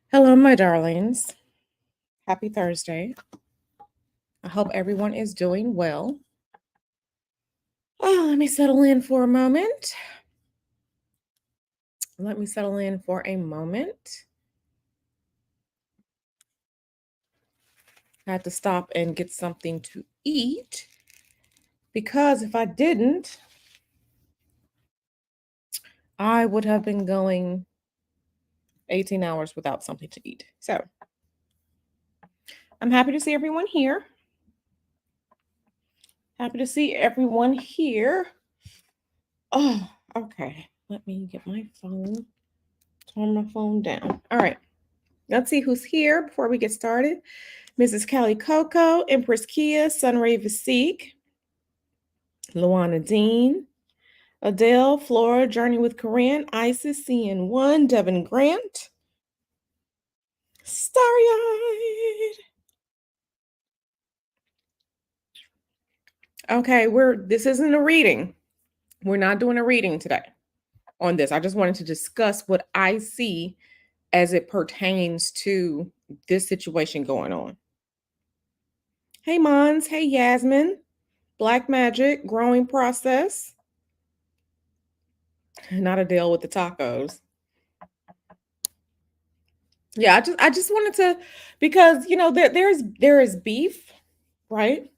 Hello, my darlings. Happy Thursday. I hope everyone is doing well. Oh, let me settle in for a moment. Let me settle in for a moment. I had to stop and get something to eat because if I didn't, I would have been going 18 hours without something to eat. So I'm happy to see everyone here. Happy to see everyone here. Oh, okay. Let me get my phone. Turn my phone down. All right. Let's see who's here before we get started. Mrs. Callie Coco, Empress Kia, Sunray Vasik, Luana Dean, Adele, Flora, Journey with Corinne, Isis, CN1, Devin Grant, Starry-eyed. Okay, this isn't a reading. We're not doing a reading today on this. I just wanted to discuss what I see as it pertains to this situation going on. Hey Mons, hey Yasmin, Black Magic, Growing Process. Not Adele with the tacos. Yeah, I just wanted to because there is beef, right?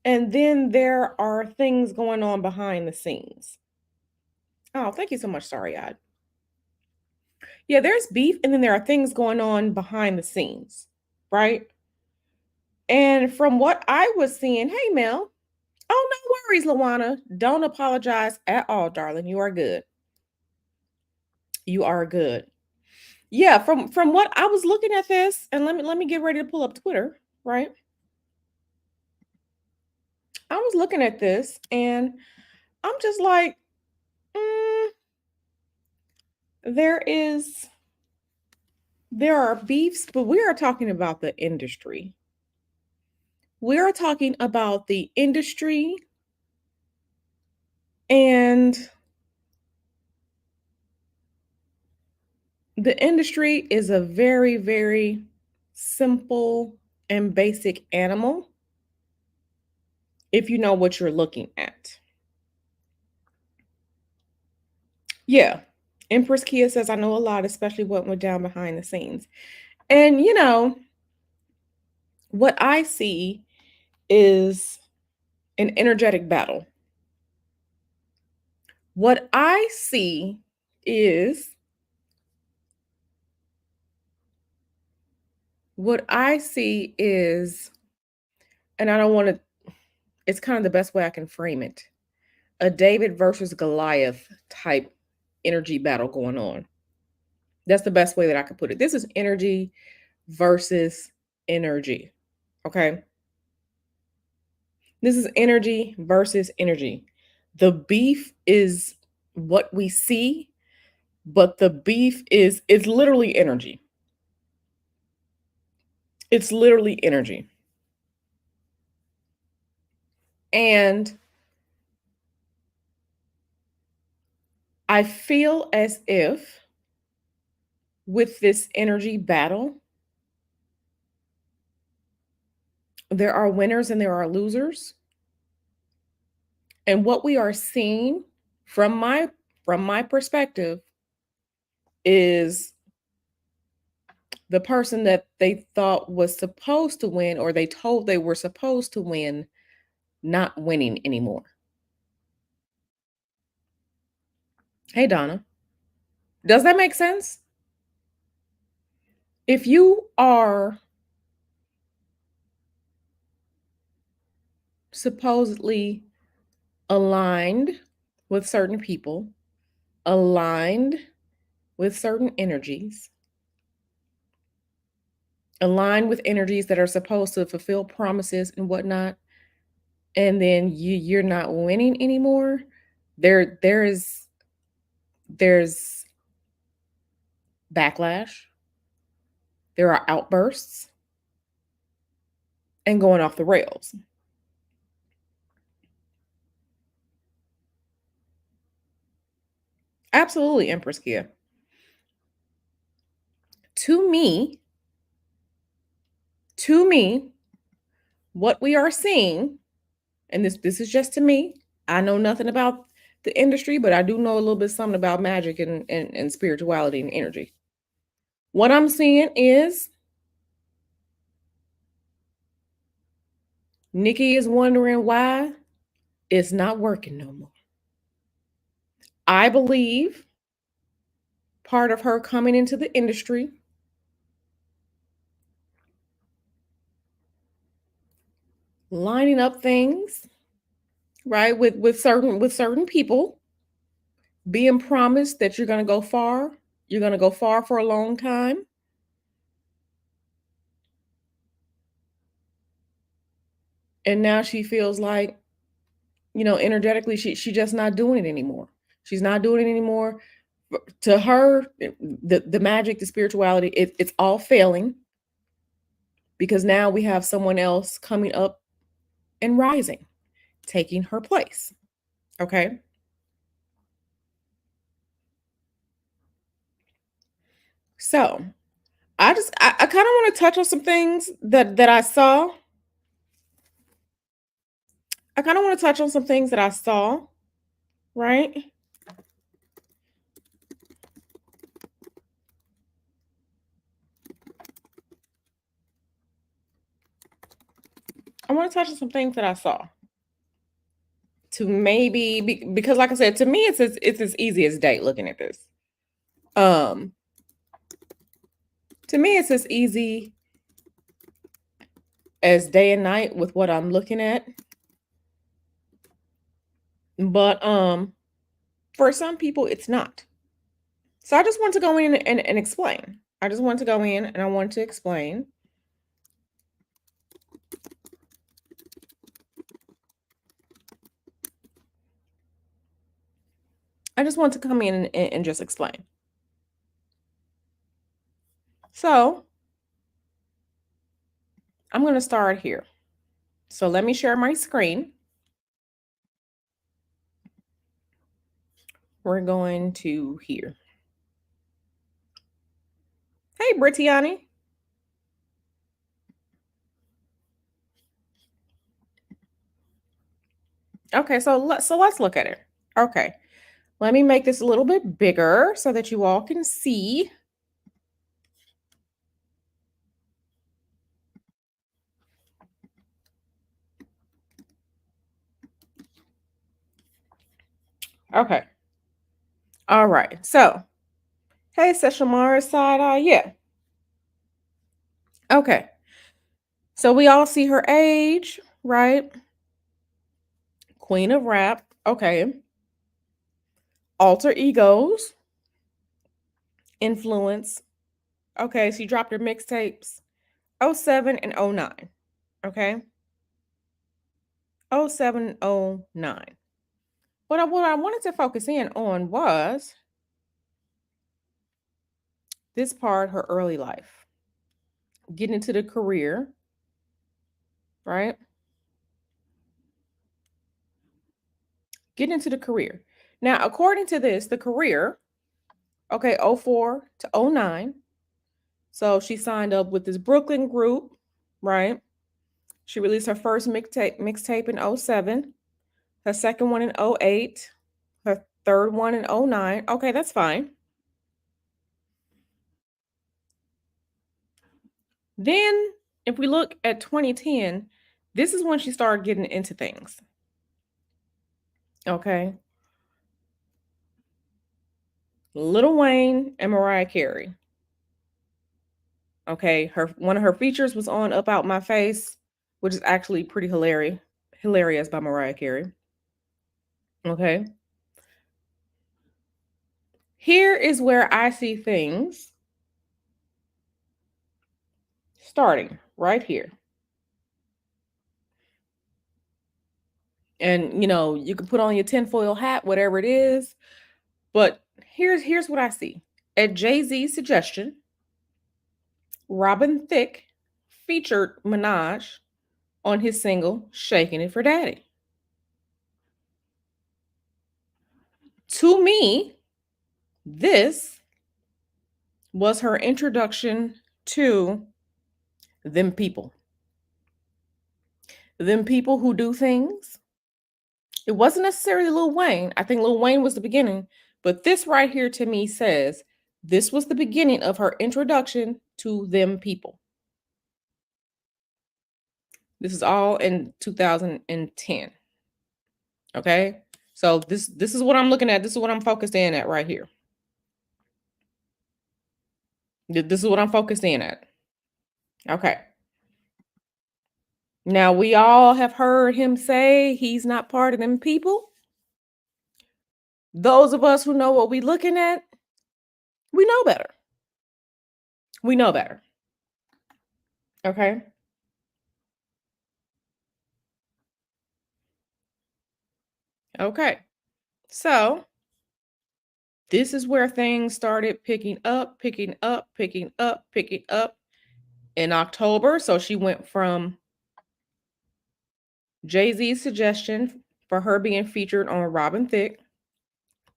And then there are things going on behind the scenes. Oh, thank you so much, Sorry Eyed. Yeah, there's beef, and then there are things going on behind the scenes, right? And from what I was seeing, hey Mel. Oh, no worries, Lawana. Don't apologize at all, darling. You are good. You are good. Yeah, from what I was looking at this, and let me get ready to pull up Twitter, right? I was looking at this and I'm just like, mm, there is there are beefs, but we are talking about the industry. We are talking about the industry, and the industry is a very, very simple and basic animal if you know what you're looking at. Yeah. Empress Kia says, I know a lot, especially what went down behind the scenes. And, what I see is an energetic battle. What I see is what I see is, and I don't want to, it's kind of the best way I can frame it, a David versus Goliath type energy battle going on. That's the best way that I could put it. This is energy versus energy. Okay. This is energy versus energy. The beef is what we see, but the beef is, it's literally energy. It's literally energy. And I feel as if with this energy battle, there are winners and there are losers. And what we are seeing from my perspective is the person that they thought was supposed to win, or they told they were supposed to win, not winning anymore. Hey Donna, does that make sense? If you are supposedly aligned with certain people, aligned with certain energies, aligned with energies that are supposed to fulfill promises and whatnot, and then you're not winning anymore, there's backlash, there are outbursts, and going off the rails. Absolutely, Empress Kia. To me, to me, what we are seeing, and this is just to me. I know nothing about the industry, but I do know a little bit something about magic and spirituality and energy. What I'm seeing is Nikki is wondering why it's not working no more. I believe part of her coming into the industry, lining up things, right, with certain people, being promised that you're going to go far for a long time, and now she feels like, energetically she just not doing it anymore. She's not doing it anymore. To her, the magic, the spirituality, it's all failing because now we have someone else coming up and rising, taking her place. Okay. So I kind of want to touch on some things that I saw. I kind of want to touch on some things that I saw, right? I want to touch on some things that I saw to maybe because like I said, to me it's as easy as day looking at this. Um to me it's as easy as day and night with what I'm looking at. But for some people it's not. So I just want to go in and explain. I just want to go in and I want to explain. I just want to come in and just explain. So I'm going to start here. So let me share my screen. We're going to here. Hey, Britiani. Okay, so let's look at it. Okay, let me make this a little bit bigger so that you all can see. Okay. All right. So, hey, Seshamara side eye. Yeah. Okay. So we all see her age, right? Queen of rap. Okay. Alter egos, influence. Okay. She dropped her mixtapes '07 and '09. Okay. '07, '09. What I wanted to focus in on was this part, her early life, getting into the career, right? Getting into the career. Now, according to this, the career, okay, '04 to '09. So she signed up with this Brooklyn group, right? She released her first mixtape in '07, her second one in '08, her third one in '09. Okay, that's fine. Then, if we look at 2010, this is when she started getting into things. Okay. Lil Wayne and Mariah Carey. Okay, her one of her features was on Up Out My Face, which is actually pretty hilarious by Mariah Carey. Okay. Here is where I see things starting right here. And you can put on your tinfoil hat, whatever it is, but here's what I see. At Jay-Z's suggestion, Robin Thicke featured Minaj on his single Shaking It for Daddy. To me, this was her introduction to them people. Them people who do things. It wasn't necessarily Lil Wayne. I think Lil Wayne was the beginning, but this right here to me says this was the beginning of her introduction to them people. This is all in 2010. Okay? So this is what I'm looking at. This is what I'm focused in at right here. This is what I'm focused in at. Okay. Now we all have heard him say he's not part of them people. Those of us who know what we're looking at, we know better. We know better. Okay. Okay. So this is where things started picking up, picking up, picking up, picking up in October. So she went from Jay-Z's suggestion for her being featured on Robin Thicke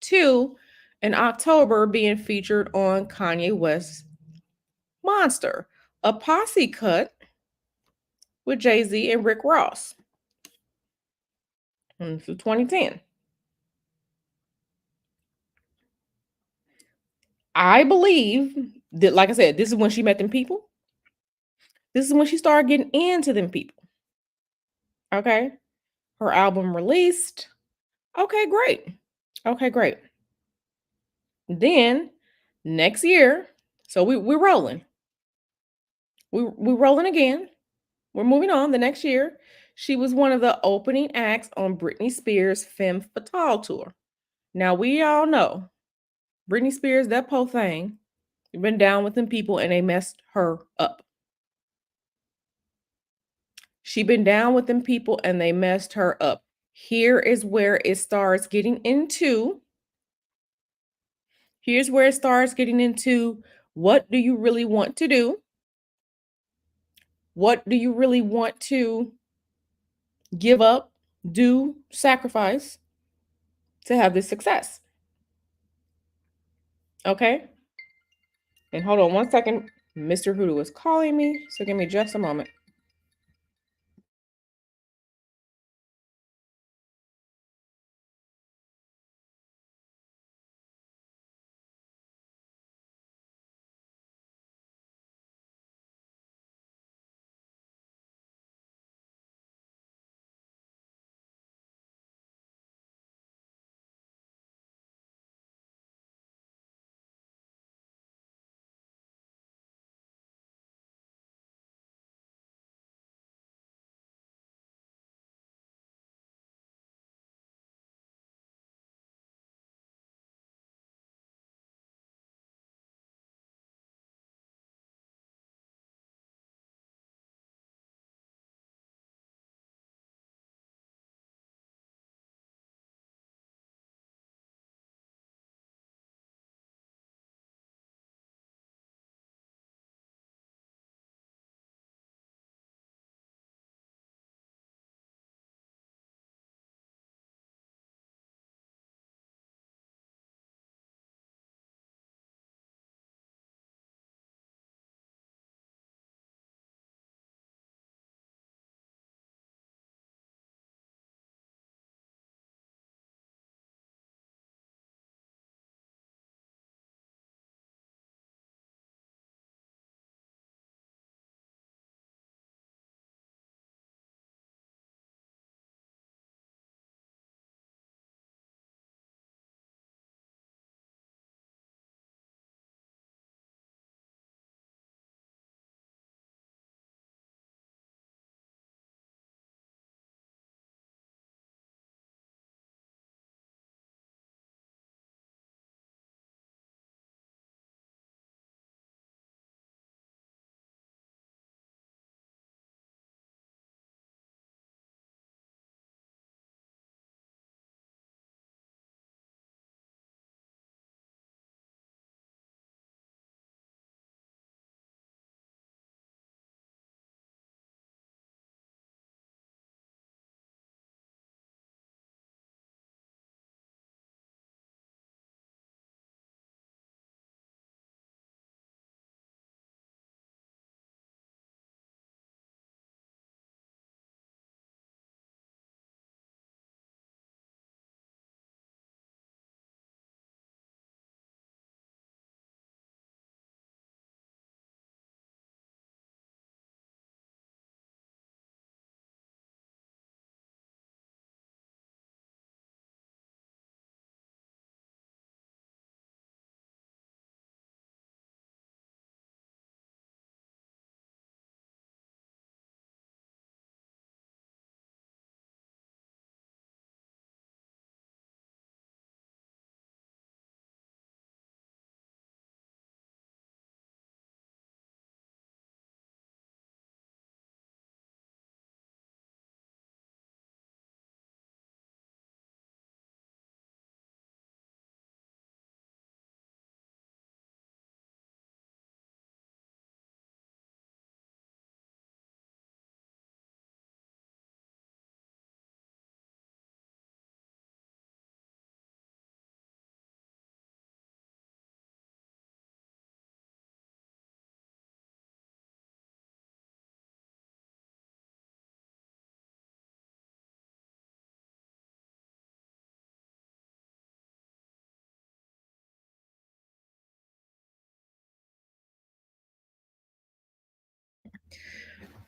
to in October being featured on Kanye West's Monster, a posse cut with Jay-Z and Rick Ross. This is 2010. I believe that, like I said, this is when she met them people. This is when she started getting into them people. Okay. Her album released. Okay, great. Okay, great. Then next year, so we're rolling. We're rolling again. We're moving on. The next year, she was one of the opening acts on Britney Spears' Femme Fatale tour. Now we all know Britney Spears, that po thing, been down with them people and they messed her up. She been down with them people and they messed her up. Here is where it starts getting into. Here's where it starts getting into what do you really want to do? What do you really want to give up, do, sacrifice to have this success? Okay. And hold on one second. Mr. Hoodoo is calling me. So give me just a moment.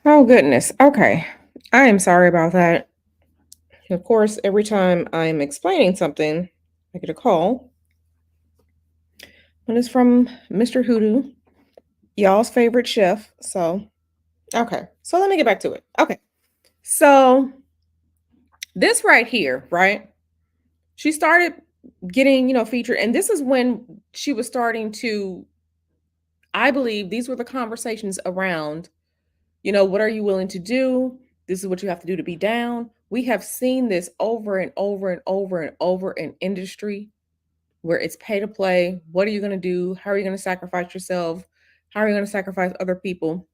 Oh, goodness. Okay. I am sorry about that. Of course, every time I'm explaining something, I get a call, and it's from Mr. Hoodoo, y'all's favorite chef. So, okay. So let me get back to it. Okay. So, this right here, right? She started getting, featured. And this is when she was starting to, I believe these were the conversations around, what are you willing to do? This is what you have to do to be down. We have seen this over and over and over and over in industry where it's pay to play. What are you going to do? How are you going to sacrifice yourself? How are you going to sacrifice other people?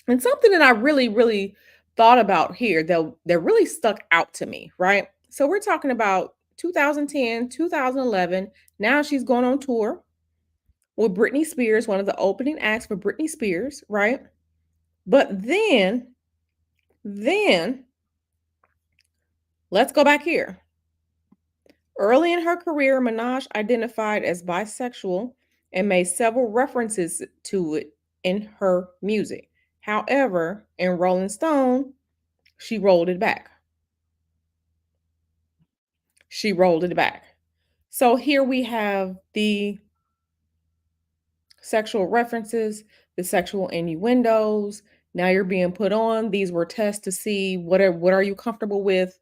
And something that I really, really thought about here that really stuck out to me, right? So we're talking about 2010, 2011. Now she's going on tour with Britney Spears, one of the opening acts for Britney Spears, right? But then let's go back here. Early in her career, Minaj identified as bisexual and made several references to it in her music. However, in Rolling Stone, she rolled it back. She rolled it back. So here we have the sexual references, the sexual innuendos. Now you're being put on. These were tests to see what are you comfortable with?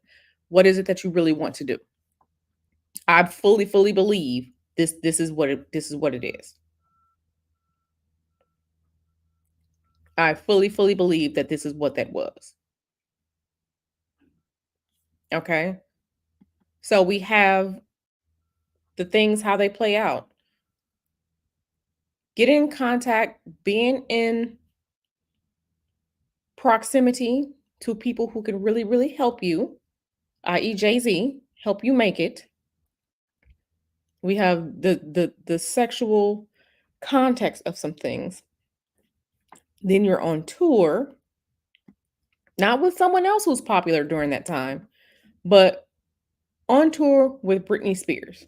What is it that you really want to do? I fully believe this is what it is. I fully believe that this is what that was. Okay. So we have the things how they play out. Get in contact, being in proximity to people who can really, really help you, i.e., Jay-Z, help you make it. We have the sexual context of some things. Then you're on tour, not with someone else who's popular during that time, but on tour with Britney Spears.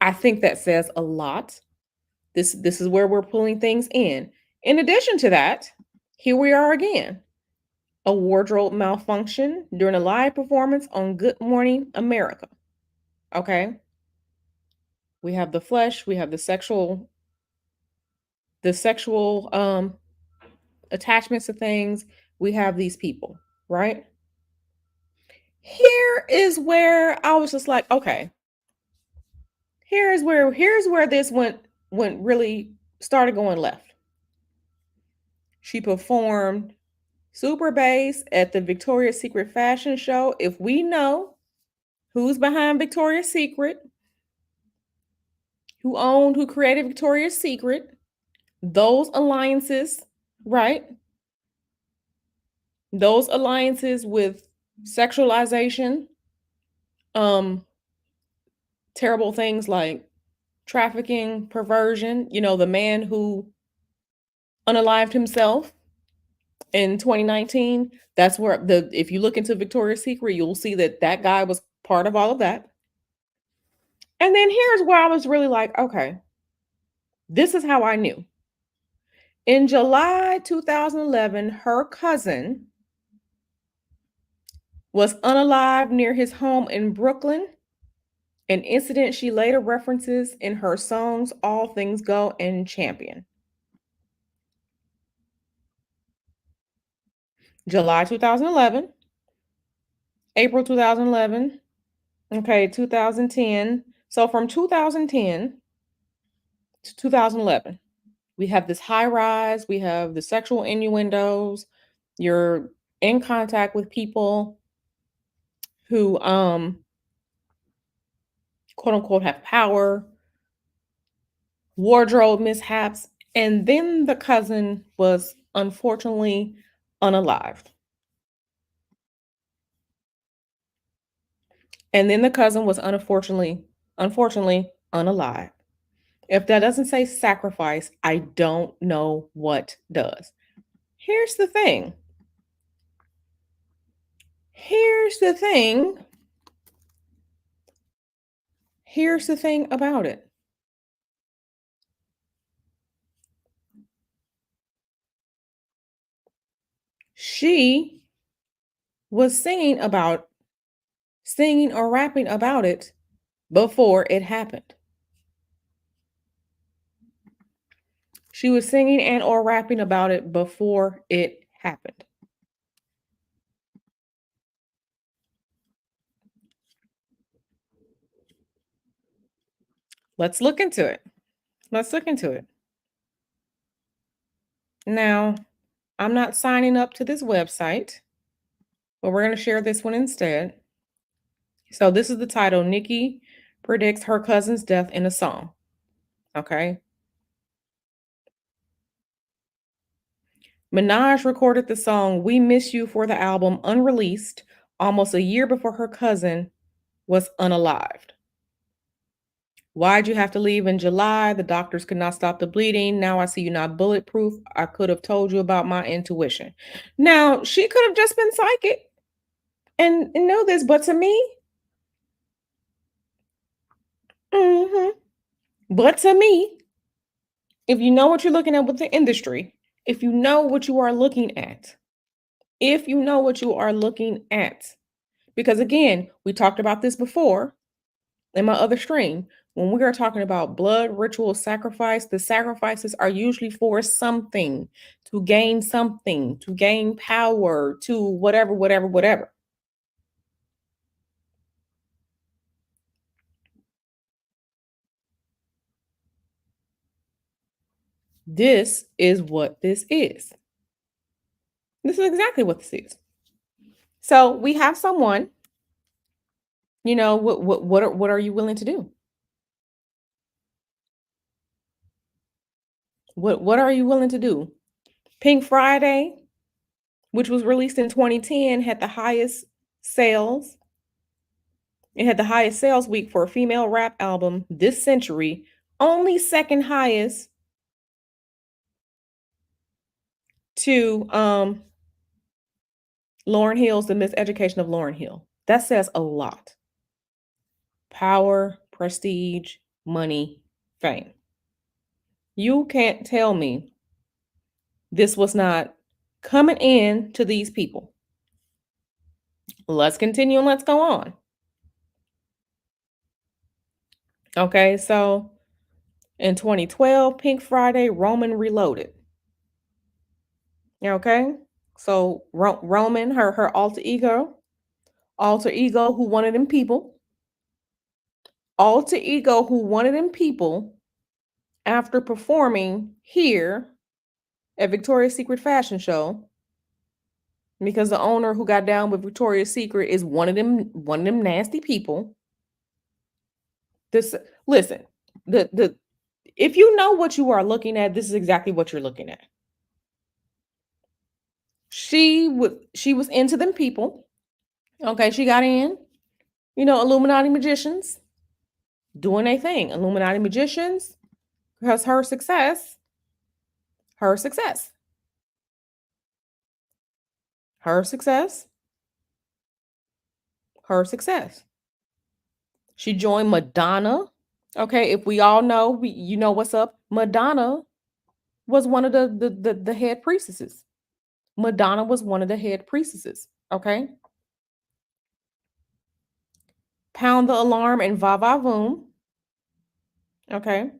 I think that says a lot. This is where we're pulling things in. In addition to that, here we are again. A wardrobe malfunction during a live performance on Good Morning America. Okay? We have the flesh, we have the sexual attachments to things. We have these people, right? Here is where I was just like, okay, here's where this went really started going left. She performed Super Bass at the Victoria's Secret fashion show. If we know who's behind Victoria's Secret, who created Victoria's Secret, those alliances, right? Those alliances with sexualization, um, terrible things like trafficking, perversion, the man who unalived himself in 2019, that's where the if you look into Victoria's Secret, you'll see that guy was part of all of that. And then here's where I was really like, okay, this is how I knew. In July 2011, her cousin was unalived near his home in Brooklyn, an incident she later references in her songs All Things Go and Champion. July 2011, April 2011, okay, 2010. So from 2010 to 2011, we have this high rise, we have the sexual innuendos, you're in contact with people who quote unquote have power, wardrobe mishaps, and then the cousin was unfortunately unalived. And then the cousin was unfortunately unalive. If that doesn't say sacrifice, I don't know what does. Here's the thing. Here's the thing. Here's the thing about it. She was singing or rapping about it before it happened. She was singing and or rapping about it before it happened. Let's look into it. Let's look into it. Now, I'm not signing up to this website, but we're going to share this one instead. So, this is the title: Nicki predicts her cousin's death in a song. Okay. Minaj recorded the song We Miss You for the album unreleased almost a year before her cousin was unalived. Why'd you have to leave in July? The doctors could not stop the bleeding. Now I see you're not bulletproof. I could have told you about my intuition. Now, she could have just been psychic and know this, but to me, mhm, but to me, if you know what you're looking at with the industry, if you know what you are looking at, if you know what you are looking at, because again, we talked about this before in my other stream. When we are talking about blood ritual sacrifice, the sacrifices are usually for something, to gain power, to whatever, whatever, whatever. This is what this is. This is exactly what this is. So we have someone, what are you willing to do? What are you willing to do? Pink Friday, which was released in 2010, had the highest sales. It had the highest sales week for a female rap album this century, only second highest to Lauryn Hill's The Miseducation of Lauryn Hill. That says a lot. Power, prestige, money, fame. You can't tell me this was not coming in to these people. Let's continue and let's go on. Okay, so in 2012, Pink Friday, Roman Reloaded. Okay, so Roman, her alter ego who wanted them people, alter ego who wanted them people after performing here at Victoria's Secret fashion show, because the owner who got down with Victoria's Secret is one of them nasty people. This listen, the if you know what you are looking at, this is exactly what you're looking at. She was into them people. Okay, she got in, Illuminati magicians doing a thing. Illuminati magicians, because her success, her success, her success, her success. She joined Madonna. Okay, if we all know, you know what's up. Madonna was one of the head priestesses. Madonna was one of the head priestesses. Okay, Pound the Alarm and Va Va Voom. Okay,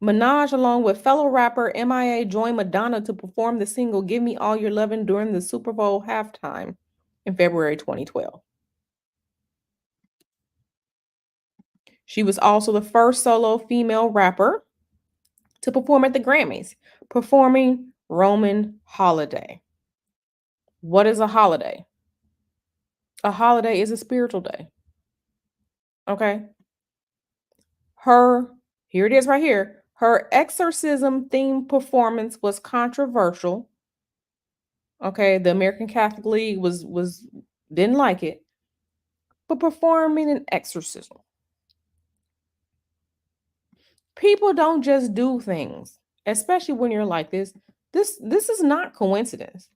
Minaj, along with fellow rapper MIA, joined Madonna to perform the single "Give Me All Your Lovin'" during the Super Bowl halftime in February 2012. She was also the first solo female rapper to perform at the Grammys, performing Roman Holiday. What is a holiday? A holiday is a spiritual day. Okay. Her, here it is right here. Her exorcism themed performance was controversial. Okay. The American Catholic League was didn't like it, but performing an exorcism. People don't just do things, especially when you're like this. This is not coincidence.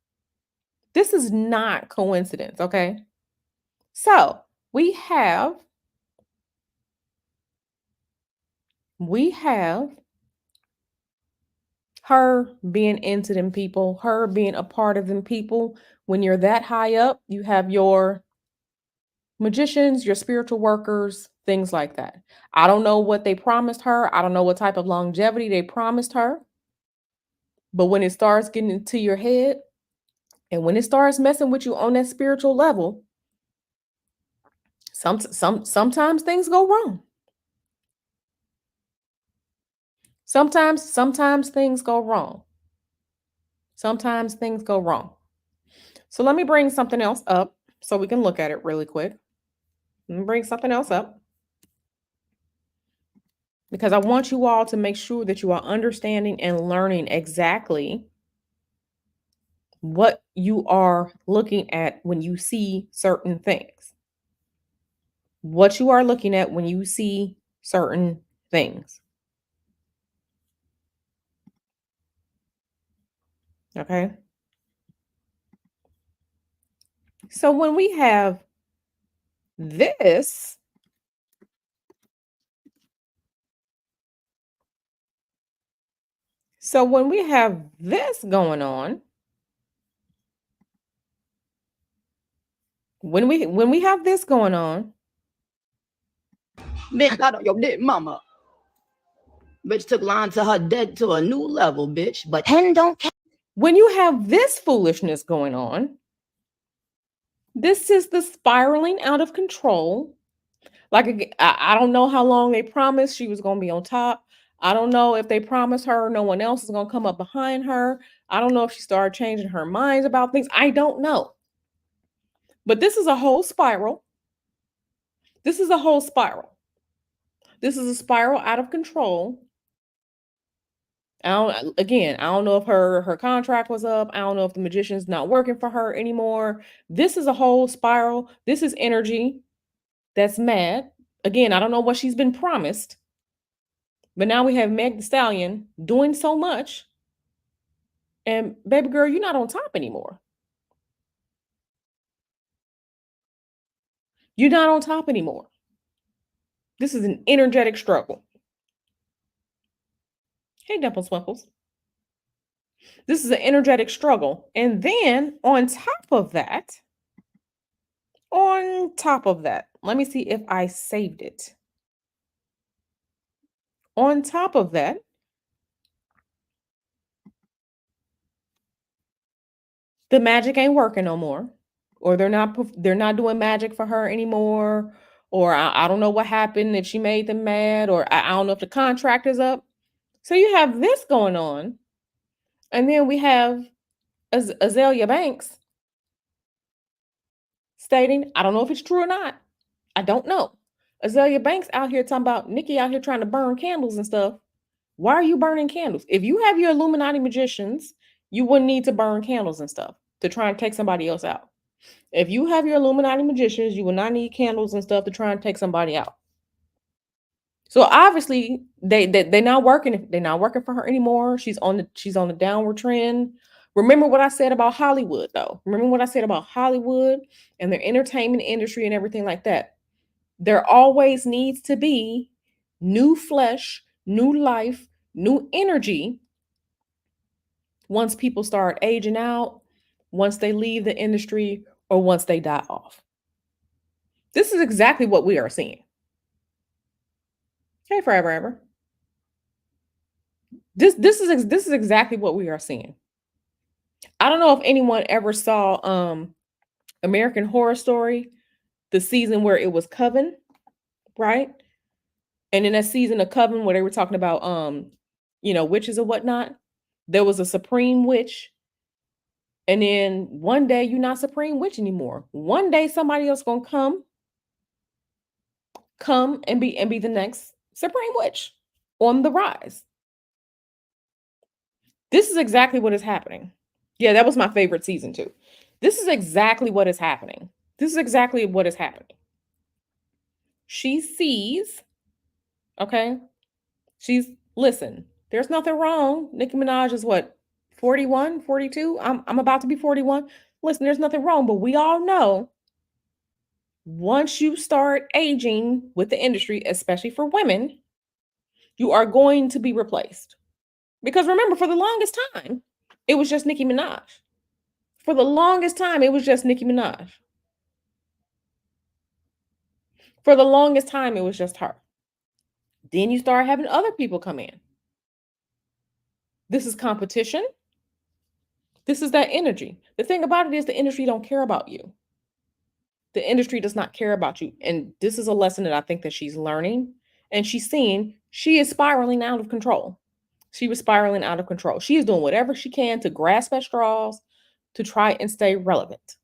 This is not coincidence, okay? So, we have Her being into them people, her being a part of them people. When you're that high up, you have your magicians, your spiritual workers, things like that. I don't know what they promised her. I don't know what type of longevity they promised her. But when it starts getting into your head and when it starts messing with you on that spiritual level, sometimes things go wrong. Sometimes things go wrong. Sometimes things go wrong. So let me bring something else up so we can look at it really quick. Let me bring something else up because I want you all to make sure that you are understanding and learning exactly what you are looking at when you see certain things. What you are looking at when you see certain things. Okay. So when we have this, so when we have this going on, when we have this going on, Bitch got on your dead mama. Bitch took line to her dead to a new level, bitch. But hen don't care. when you have this foolishness going on, this is the spiraling out of control. Like I don't know how long they promised she was going to be on top. I don't know if they promised her no one else is going to come up behind her. I don't know if she started changing her minds about things. I don't know. But this is a whole spiral. This is a whole spiral. This is a spiral out of control. I don't know if her contract was up. I don't know if the magician's not working for her anymore. This is a whole spiral. This is energy that's mad. Again, I don't know what she's been promised. But now we have Meg the Stallion doing so much. And baby girl, you're not on top anymore. You're not on top anymore. This is an energetic struggle. Hey, Dimples Wimples. This is an energetic struggle. And then on top of that, let me see if I saved it. On top of that, the magic ain't working no more, or they're not doing magic for her anymore, or I don't know what happened if she made them mad, or I don't know if the contract is up. So you have this going on, and then we have Azalea Banks stating, I don't know if it's true or not. I don't know. Azalea Banks out here talking about Nicki out here trying to burn candles and stuff. Why are you burning candles? If you have your Illuminati magicians, you wouldn't need to burn candles and stuff to try and take somebody else out. If you have your Illuminati magicians, you will not need candles and stuff to try and take somebody out. So obviously they're not working. They're not working for her anymore. She's on the downward trend. Remember what I said about Hollywood, though. Remember what I said about Hollywood and their entertainment industry and everything like that. There always needs to be new flesh, new life, new energy once people start aging out, once they leave the industry, or once they die off. This is exactly what we are seeing. Hey, forever ever. This is exactly what we are seeing. I don't know if anyone ever saw American Horror Story, the season where it was Coven, right? And in that season of Coven where they were talking about witches and whatnot, there was a supreme witch. And then one day you're not supreme witch anymore. One day somebody else gonna come and be the next supreme witch on the rise. This is exactly what is happening. Yeah, that was my favorite season too. This is exactly what is happening. This is exactly what is happening. She sees, okay? Listen, there's nothing wrong. Nicki Minaj is what, 41, 42? I'm about to be 41. Listen, there's nothing wrong, but we all know once you start aging with the industry, especially for women, you are going to be replaced. Because remember, for the longest time, it was just Nicki Minaj. For the longest time, it was just Nicki Minaj. For the longest time, it was just her. Then you start having other people come in. This is competition. This is that energy. The thing about it is the industry don't care about you. The industry does not care about you. And this is a lesson that I think that she's learning and she's seeing she is spiraling out of control. She was spiraling out of control. She is doing whatever she can to grasp at straws to try and stay relevant.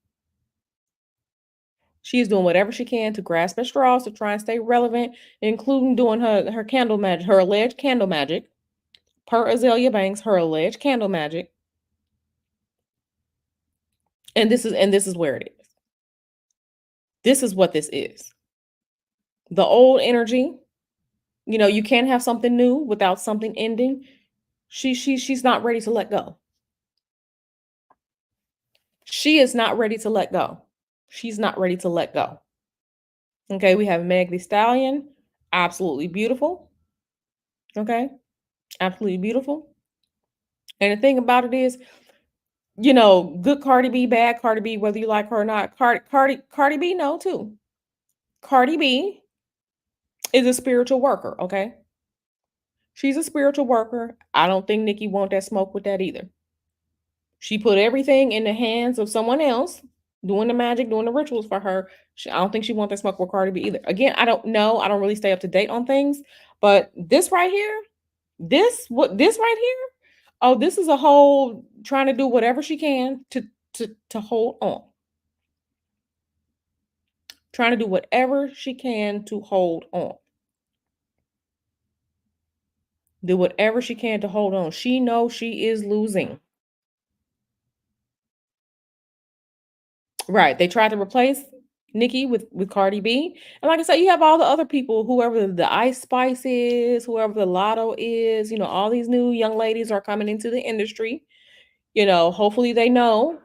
She is doing whatever she can to grasp at straws to try and stay relevant, including doing her candle magic, her alleged candle magic, per Azalea Banks, her alleged candle magic. And this is where it is. This is what this is. The old energy, you can't have something new without something ending. She's not ready to let go. She is not ready to let go. She's not ready to let go. Okay, we have Meg the Stallion, absolutely beautiful. Okay, absolutely beautiful. And the thing about it is, good Cardi B, bad Cardi B, whether you like her or not. Cardi B, no, too. Cardi B is a spiritual worker, okay? She's a spiritual worker. I don't think Nicki want that smoke with that either. She put everything in the hands of someone else, doing the magic, doing the rituals for her. I don't think she want that smoke with Cardi B either. Again, I don't know. I don't really stay up to date on things, but this right here, this right here, oh, this is a whole trying to do whatever she can to hold on. Trying to do whatever she can to hold on. Do whatever she can to hold on. She knows she is losing. Right. They tried to replace Nicki with Cardi B. And like I said, you have all the other people, whoever the Ice Spice is, whoever the Lotto is, all these new young ladies are coming into the industry. Hopefully they know.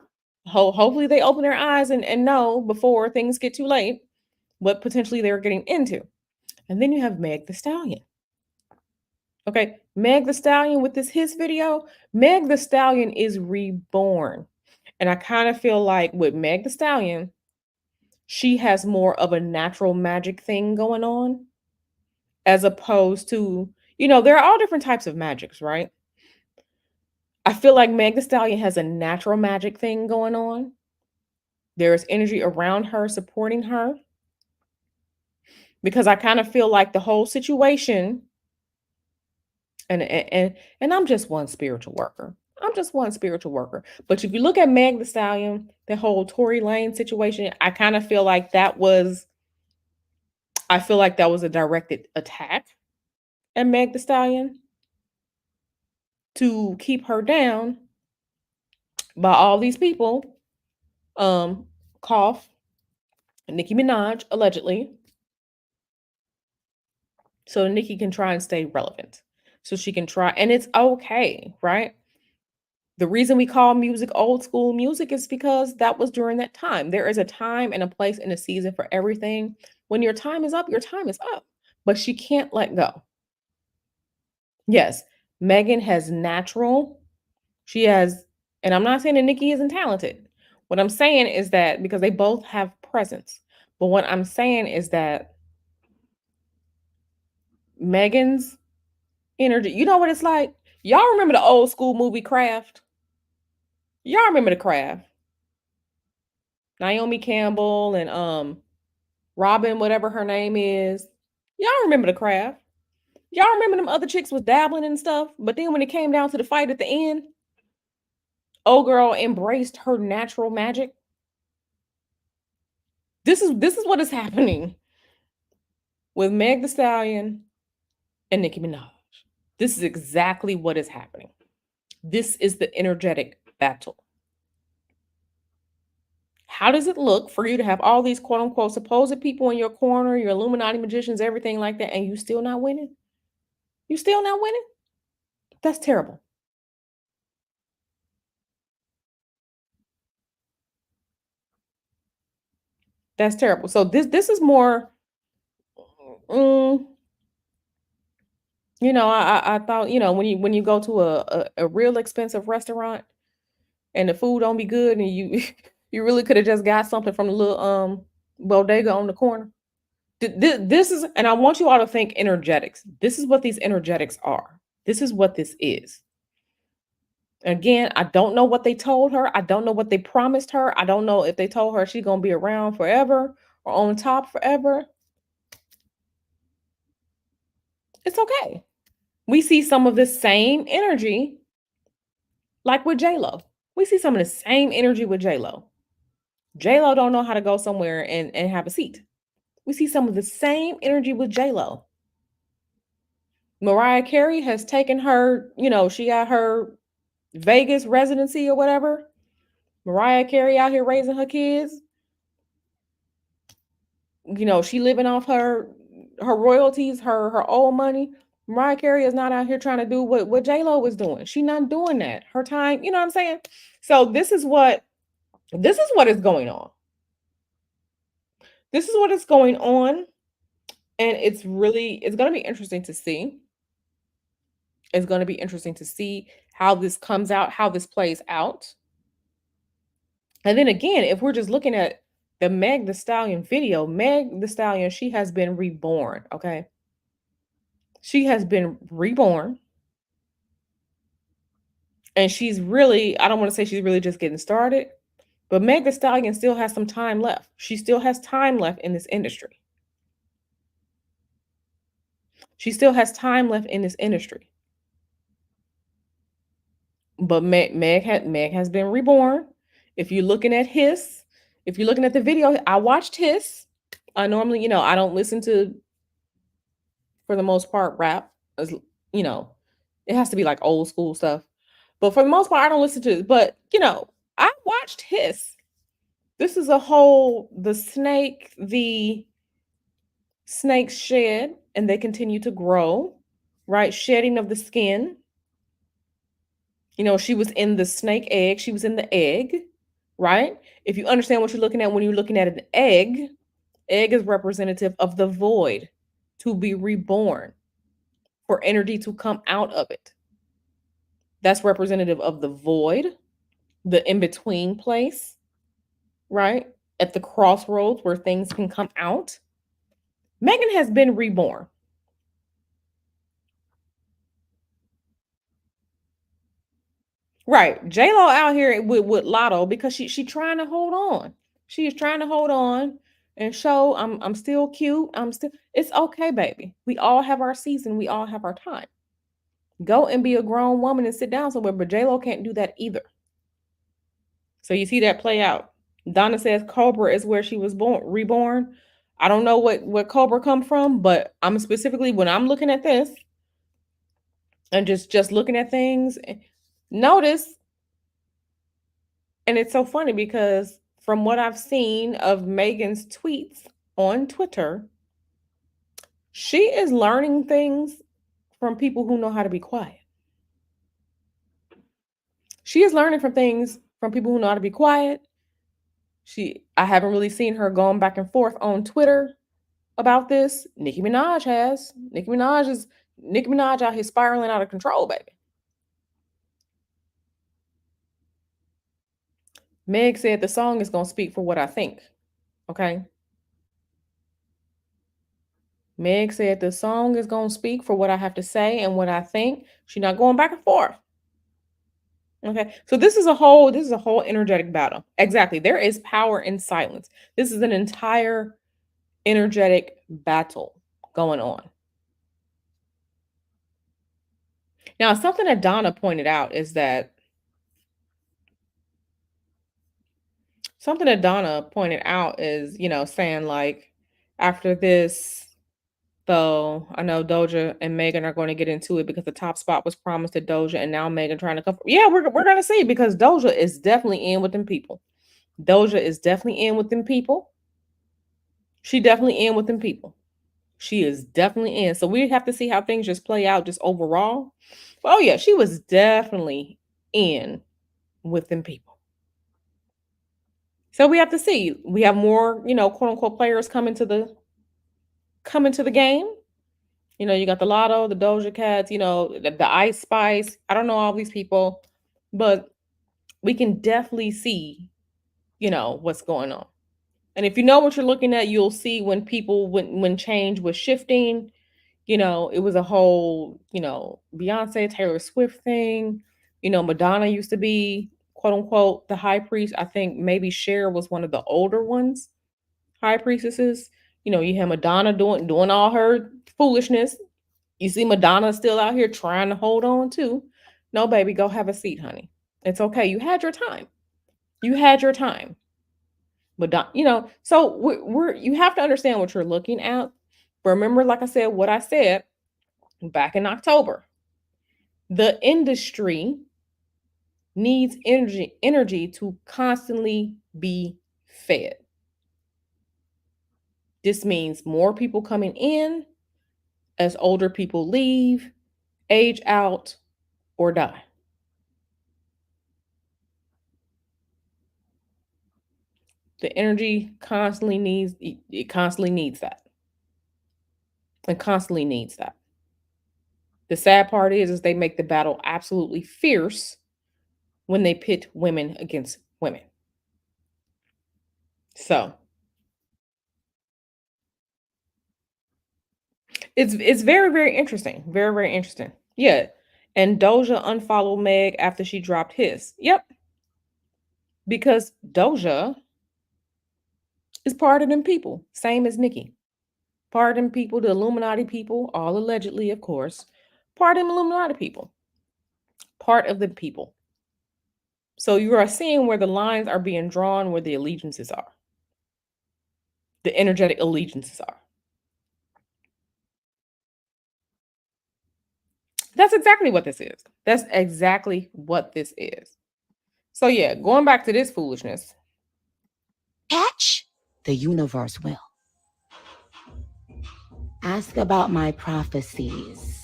Hopefully they open their eyes and know before things get too late what potentially they're getting into. And then you have Meg the Stallion. Okay, Meg the Stallion with this his video, Meg the Stallion is reborn. And I kind of feel like with Meg the Stallion, she has more of a natural magic thing going on as opposed to, there are all different types of magics, right? I feel like Meg the Stallion has a natural magic thing going on. There is energy around her supporting her because I kind of feel like the whole situation and I'm just one spiritual worker. I'm just one spiritual worker. But if you look at Meg the Stallion, the whole Tory Lane situation, I kind of feel like that was a directed attack at Meg the Stallion to keep her down by all these people. Cough, Nicki Minaj, allegedly. So Nicki can try and stay relevant. So she can try, and it's okay, right? The reason we call music old school music is because that was during that time. There is a time and a place and a season for everything. When your time is up, your time is up. But she can't let go. Yes, Megan has natural. She has, and I'm not saying that Nicki isn't talented. What I'm saying is that because they both have presence. But what I'm saying is that Megan's energy, you know what it's like? Y'all remember the old school movie Craft? Y'all remember the Craft? Naomi Campbell and Robin, whatever her name is. Y'all remember the Craft? Y'all remember them other chicks was dabbling and stuff, but then when it came down to the fight at the end, old girl embraced her natural magic. This is what is happening with Meg the Stallion and Nicki Minaj. This is exactly what is happening. This is the energetic battle. How does it look for you to have all these quote unquote supposed people in your corner, your Illuminati magicians, everything like that, and you still not winning? You still not winning? That's terrible. That's terrible. So this is more. Mm, I thought, when you go to a real expensive restaurant and the food don't be good and you you really could have just got something from the little bodega on the corner. This is, and I want you all to think energetics. This is what these energetics are. This is what this is. Again, I don't know what they told her. I don't know what they promised her. I don't know if they told her she's gonna be around forever or on top forever. It's okay. We see some of the same energy like with J Lo. We see some of the same energy with J Lo. J Lo don't know how to go somewhere and have a seat. We see some of the same energy with J Lo. Mariah Carey has taken her, she got her Vegas residency or whatever. Mariah Carey out here raising her kids. She living off her royalties, her old money. Mariah Carey is not out here trying to do what J Lo was doing. She not doing that. Her time, you know what I'm saying? So this is what is going on. This is what is going on, and it's going to be interesting to see. It's going to be interesting to see how this comes out, how this plays out. And then again, if we're just looking at the Meg the Stallion video, Meg the Stallion, she has been reborn, okay? She has been reborn. And she's really, I don't want to say she's really just getting started, but Meg the Stallion still has some time left. She still has time left in this industry. She still has time left in this industry. But Meg has been reborn. If you're looking at if you're looking at the video, I watched his. I normally, I don't listen to, for the most part, rap. As you know, it has to be like old school stuff. But for the most part, I don't listen to it. But I watched his. This is a whole the snakes shed and they continue to grow, right? Shedding of the skin. She was in the snake egg, she was in the egg, right? If you understand what you're looking at when you're looking at an egg, egg is representative of the void, to be reborn, for energy to come out of it. That's representative of the void, the in between place, right? At the crossroads where things can come out. Megan has been reborn. Right. J Lo out here with Lotto because she trying to hold on. She is trying to hold on and show I'm still cute. It's okay, baby. We all have our season. We all have our time. Go and be a grown woman and sit down somewhere, but J Lo can't do that either. So you see that play out. Donna says Cobra is where she was reborn. I don't know what Cobra come from, but I'm specifically, when I'm looking at this and just looking at things, notice. And it's so funny because from what I've seen of Megan's tweets on Twitter, she is learning things from people who know how to be quiet. She is learning from things from people who know how to be quiet. I haven't really seen her going back and forth on Twitter about this. Nicki Minaj has. Nicki Minaj out here spiraling out of control, baby. Meg said the song is gonna speak for what I think. Okay. Meg said the song is gonna speak for what I have to say and what I think. She's not going back and forth. Okay. So this is a whole energetic battle. Exactly. There is power in silence. This is an entire energetic battle going on. Now, something that Donna pointed out is that saying like after this, though, I know Doja and Megan are going to get into it because the top spot was promised to Doja, and now Megan trying to come. Yeah, we're gonna see, because Doja is definitely in with them people. Doja is definitely in with them people. She definitely in with them people. She is definitely in. So we have to see how things just play out just overall. Well, oh yeah, she was definitely in with them people. So we have to see. We have more, quote unquote players coming to the game. You got the Lotto, the Doja Cats, the Ice Spice. I don't know all these people, but we can definitely see, what's going on. And if you know what you're looking at, you'll see when people when change was shifting. It was a whole, Beyonce, Taylor Swift thing. Madonna used to be quote unquote the high priest. I think maybe Cher was one of the older ones, high priestesses. You had Madonna doing all her foolishness. You see Madonna still out here trying to hold on too. No, baby, go have a seat, honey. It's okay. You had your time. You had your time. Madonna, so you have to understand what you're looking at. Remember, like I said, what I said back in October. The industry needs energy to constantly be fed. This means more people coming in as older people leave, age out, or die. The energy constantly needs it constantly needs that. It constantly needs that. The sad part is they make the battle absolutely fierce when they pit women against women. So it's very, very interesting. Very, very interesting. Yeah. And Doja unfollowed Meg after she dropped his. Yep. Because Doja is part of them people, same as Nicki. Part of them people, the Illuminati people, all allegedly, of course. Part of them Illuminati people. Part of the people. So you are seeing where the lines are being drawn, where the allegiances are. The energetic allegiances are. That's exactly what this is. That's exactly what this is. So yeah, going back to this foolishness. Catch the universe will. Ask about my prophecies.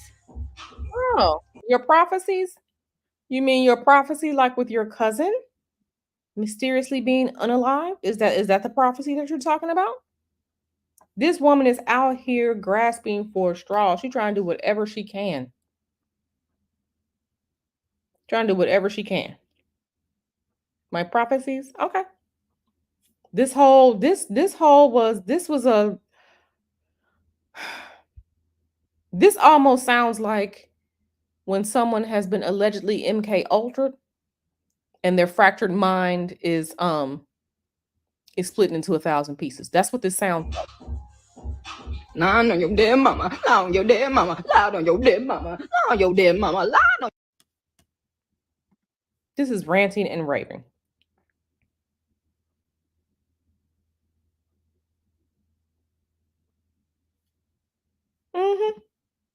Oh, your prophecies? You mean your prophecy like with your cousin mysteriously being unalive? Is that the prophecy that you're talking about? This woman is out here grasping for a straw. She's trying to do whatever she can. Trying to do whatever she can. My prophecies? Okay. This almost sounds like when someone has been allegedly MK altered and their fractured mind is split into 1,000 pieces. That's what this sounds like. Lie on your dead mama, lie on your dead mama, lie on your dead mama, lie on your dead mama, lie on. This is ranting and raving. Hmm.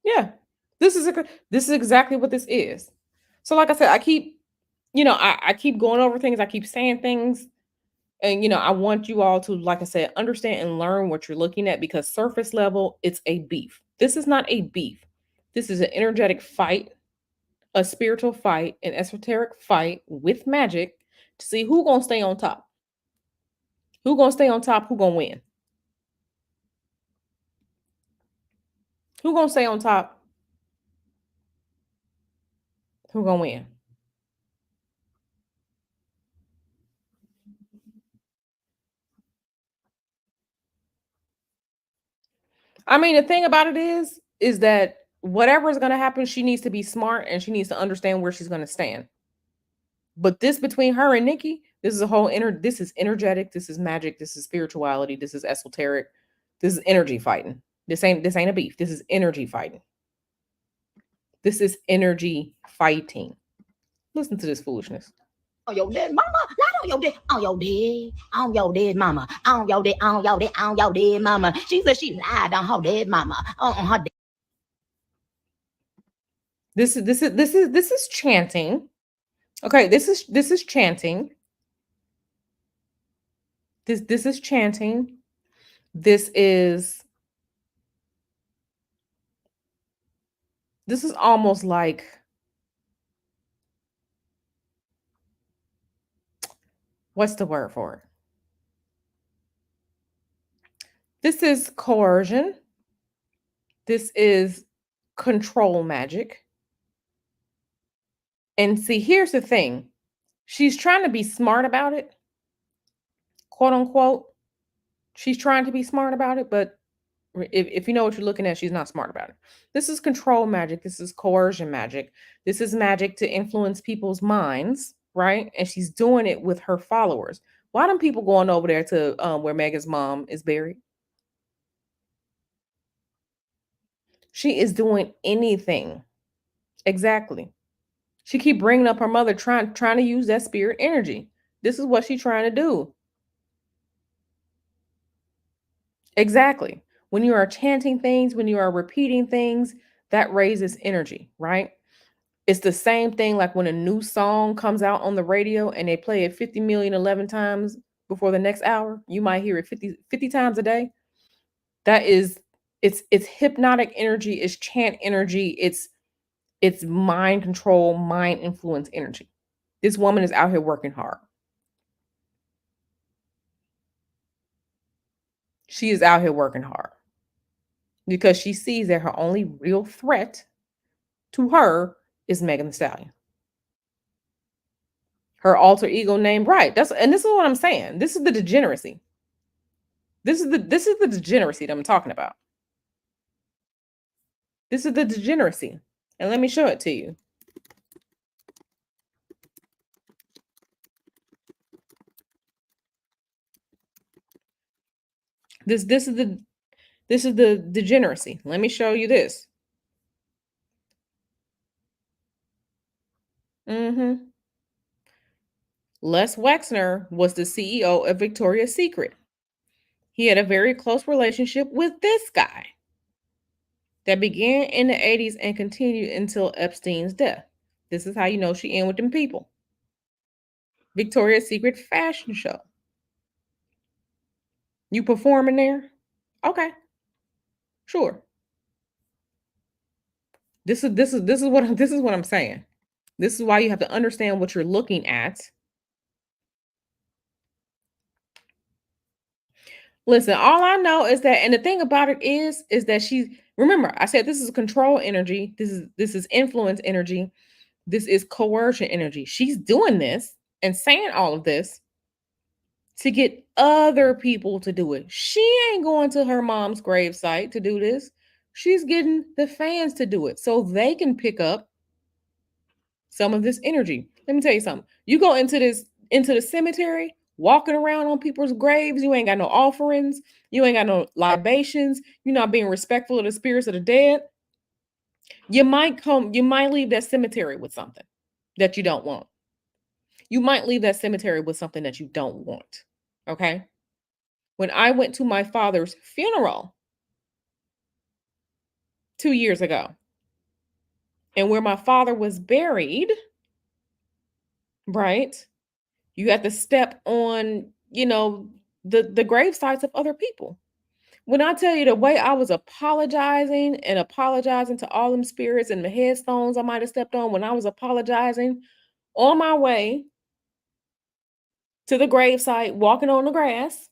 Yeah, this is exactly what this is. So, like I said, I keep going over things. I keep saying things, and I want you all to, like I said, understand and learn what you're looking at because surface level, it's a beef. This is not a beef. This is an energetic fight, a spiritual fight, an esoteric fight with magic to see who gonna stay on top. Who gonna stay on top? Who gonna win? Who gonna stay on top? Who gonna win? I mean, the thing about it is that whatever is gonna happen, she needs to be smart and she needs to understand where she's gonna stand. But this between her and Nikki, this is a whole this is energetic, this is magic, this is spirituality, this is esoteric, this is energy fighting. This ain't a beef. This is energy fighting. This is energy fighting. Listen to this foolishness. On your dead mama, lie on your dead, on your dead mama, on your dead, on your dead, on your dead mama. She said she lied on her dead mama, on her dead. This is chanting. Okay, this is chanting. This is chanting. This is almost like what's the word for it? This is coercion. This is control magic. And see, here's the thing. She's trying to be smart about it, quote unquote. She's trying to be smart about it, but if you know what you're looking at, she's not smart about it. This is control magic. This is coercion magic. This is magic to influence people's minds, right? And she's doing it with her followers. Why don't people going over there to where Megan's mom is buried? She is doing anything. Exactly. She keep bringing up her mother, trying to use that spirit energy. This is what she's trying to do. Exactly. When you are chanting things, when you are repeating things, that raises energy, right? It's the same thing like when a new song comes out on the radio and they play it 50 million 11 times before the next hour. You might hear it 50 times a day. That is it's hypnotic energy, it's chant energy, it's mind control, mind influence energy. This woman is out here working hard. She is out here working hard because she sees that her only real threat to her is Megan Thee Stallion. Her alter ego name, right? This is what I'm saying. This is the degeneracy. This is the degeneracy that I'm talking about. This is the degeneracy. And let me show it to you. This this is the this is the degeneracy. Let me show you this. Mm-hmm. Les Wexner was the CEO of Victoria's Secret. He had a very close relationship with this guy that began in the 80s and continued until Epstein's death. This is how you know she in with them people. Victoria's Secret fashion show. You performing there? Okay, sure. This is what I'm saying. This is why you have to understand what you're looking at. Listen, all I know is that, and the thing about it is that she, remember, I said this is control energy, this is influence energy, this is coercion energy. She's doing this and saying all of this to get other people to do it. She ain't going to her mom's gravesite to do this. She's getting the fans to do it so they can pick up some of this energy. Let me tell you something. You go into the cemetery, walking around on people's graves, you ain't got no offerings, you ain't got no libations, you're not being respectful of the spirits of the dead. You might leave that cemetery with something that you don't want. You might leave that cemetery with something that you don't want. Okay? When I went to my father's funeral 2 years ago, and where my father was buried, right? You have to step on, the grave sites of other people. When I tell you the way I was apologizing and apologizing to all them spirits and the headstones I might have stepped on when I was apologizing on my way to the grave site, walking on the grass,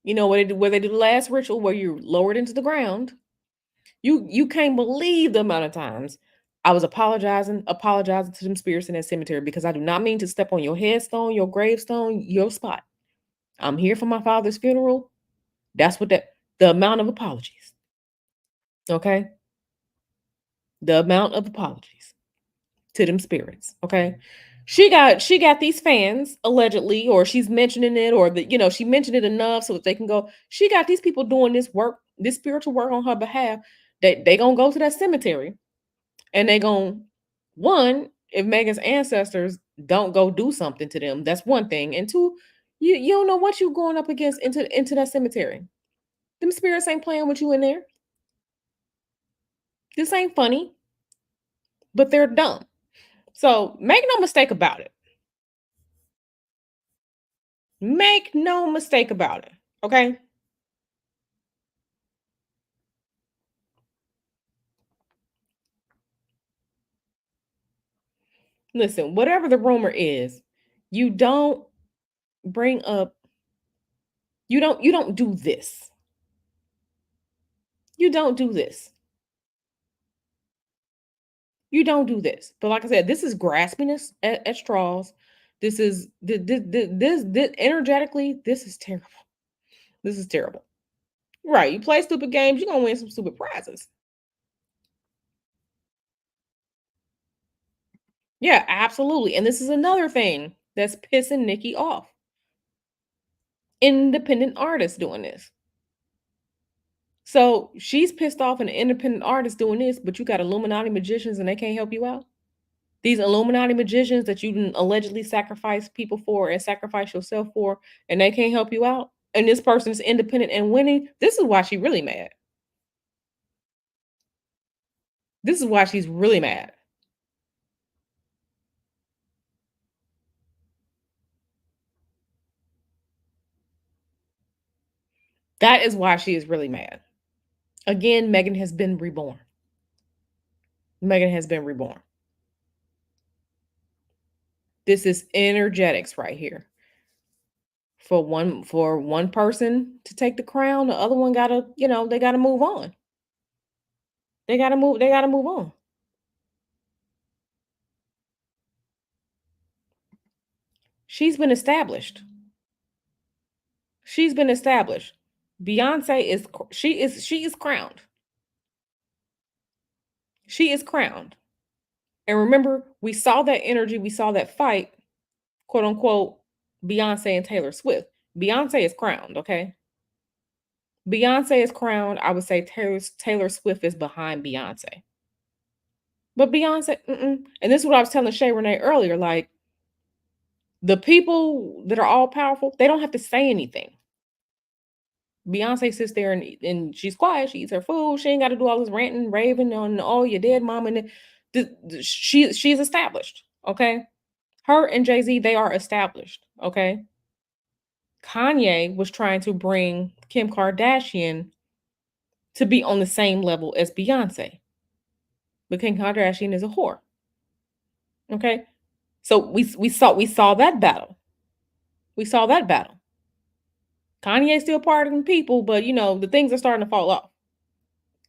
where they do the last ritual where you're lowered into the ground. You can't believe the amount of times I was apologizing to them spirits in that cemetery because I do not mean to step on your headstone, your gravestone, your spot. I'm here for my father's funeral. That's what the amount of apologies. Okay? The amount of apologies to them spirits. Okay? She got these fans allegedly, or she's mentioning it, or she mentioned it enough so that they can go. She got these people doing this work, this spiritual work on her behalf. That they gonna go to that cemetery and they gonna, one, if Megan's ancestors don't go do something to them, that's one thing. And two, you don't know what you going up against into that cemetery. Them spirits ain't playing with you in there. This ain't funny, but they're dumb. So make no mistake about it. Make no mistake about it. Okay. Listen, whatever the rumor is, you don't bring up, you don't do this. You don't do this. You don't do this. But like I said, this is grasping at straws. This is this energetically. This is terrible. This is terrible. Right? You play stupid games, you're gonna win some stupid prizes. Yeah, absolutely. And this is another thing that's pissing Nicki off. Independent artists doing this. So she's pissed off an independent artist doing this, but you got Illuminati magicians and they can't help you out. These Illuminati magicians that you didn't allegedly sacrifice people for and sacrifice yourself for, and they can't help you out. And this person is independent and winning. This is why she's really mad. This is why she's really mad. That is why she is really mad. Again, Megan has been reborn. Megan has been reborn. This is energetics right here. For one person to take the crown, the other one gotta, they gotta move on. They gotta move on. She's been established. She's been established. Beyonce she is crowned. She is crowned. And remember, we saw that energy, we saw that fight, quote unquote, Beyonce and Taylor Swift. Beyonce is crowned, okay? Beyonce is crowned. I would say Taylor Swift is behind Beyonce. But Beyonce, and this is what I was telling Shay Renee earlier. Like, the people that are all powerful, they don't have to say anything. Beyonce sits there and she's quiet. She eats her food. She ain't got to do all this ranting, raving on, oh, your dead mom. And she's established. Okay. Her and Jay-Z, they are established. Okay. Kanye was trying to bring Kim Kardashian to be on the same level as Beyonce. But Kim Kardashian is a whore. Okay. So we saw that battle. We saw that battle. Kanye's still pardoning people, but the things are starting to fall off.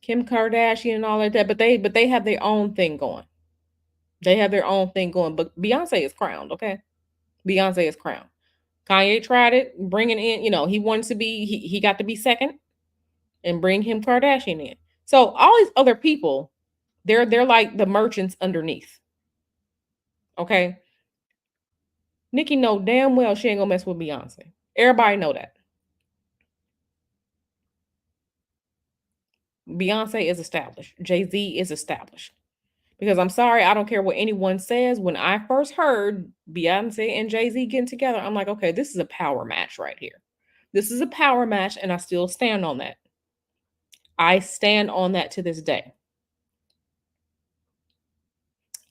Kim Kardashian and all like that, but they have their own thing going. They have their own thing going. But Beyonce is crowned, okay? Beyonce is crowned. Kanye tried it, bringing in, he wanted to be, he got to be second and bring him Kardashian in. So all these other people, they're like the merchants underneath. Okay. Nicki know damn well she ain't gonna mess with Beyonce. Everybody know that. Beyonce is established. Jay-Z is established. Because I'm sorry, I don't care what anyone says. When I first heard Beyonce and Jay-Z getting together, I'm like, okay, this is a power match right here. This is a power match, and I still stand on that. I stand on that to this day.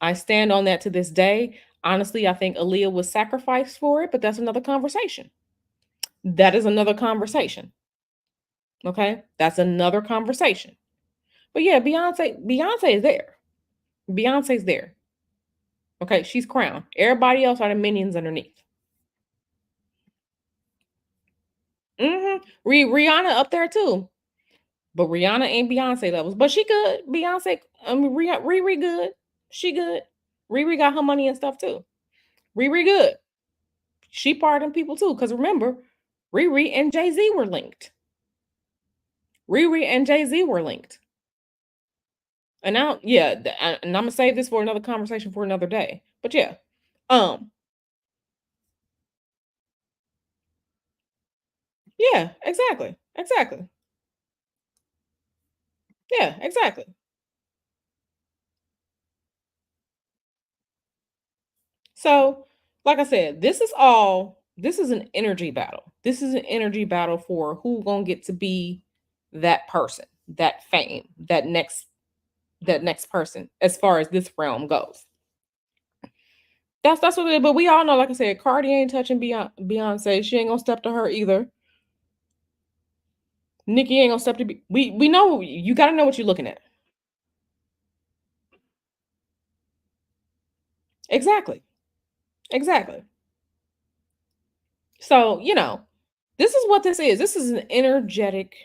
I stand on that to this day. Honestly, I think Aaliyah was sacrificed for it, but that's another conversation. That is another conversation. Okay? That's another conversation. But yeah, Beyonce is there. Beyonce's there. Okay, she's crowned. Everybody else are the minions underneath. Rihanna up there too. But Rihanna ain't Beyonce levels. But she good. Beyonce, Riri good. She good. Riri got her money and stuff too. Riri good. She pardoned people too. Because remember, Riri and Jay-Z were linked. Riri and Jay-Z were linked. And now, yeah, and I'm gonna save this for another conversation for another day. But yeah. Um, yeah, exactly. Exactly. Yeah, exactly. So, like I said, this is an energy battle. This is an energy battle for who gonna get to be that person, that fame, that next person as far as this realm goes. That's what it is. But we all know, like I said, Cardi ain't touching Beyonce. She ain't gonna step to her either. Nicki ain't gonna step to we know you gotta know what you're looking at. Exactly. Exactly. So, this is what this is. This is an energetic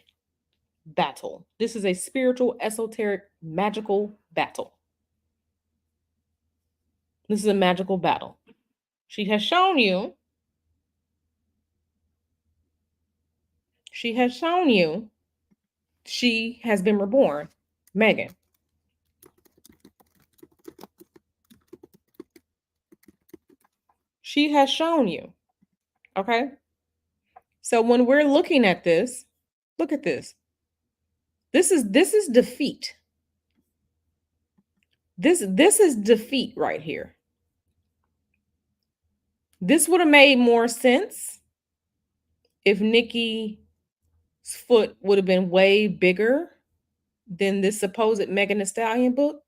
battle. This is a spiritual, esoteric, magical battle. This is a magical battle. She has shown you, she has shown you, she has been reborn. Megan, she has shown you. Okay. So when we're looking at this, look at this. This is defeat. This is defeat right here. This would have made more sense if Nicki's foot would have been way bigger than this supposed Megan Thee Stallion book.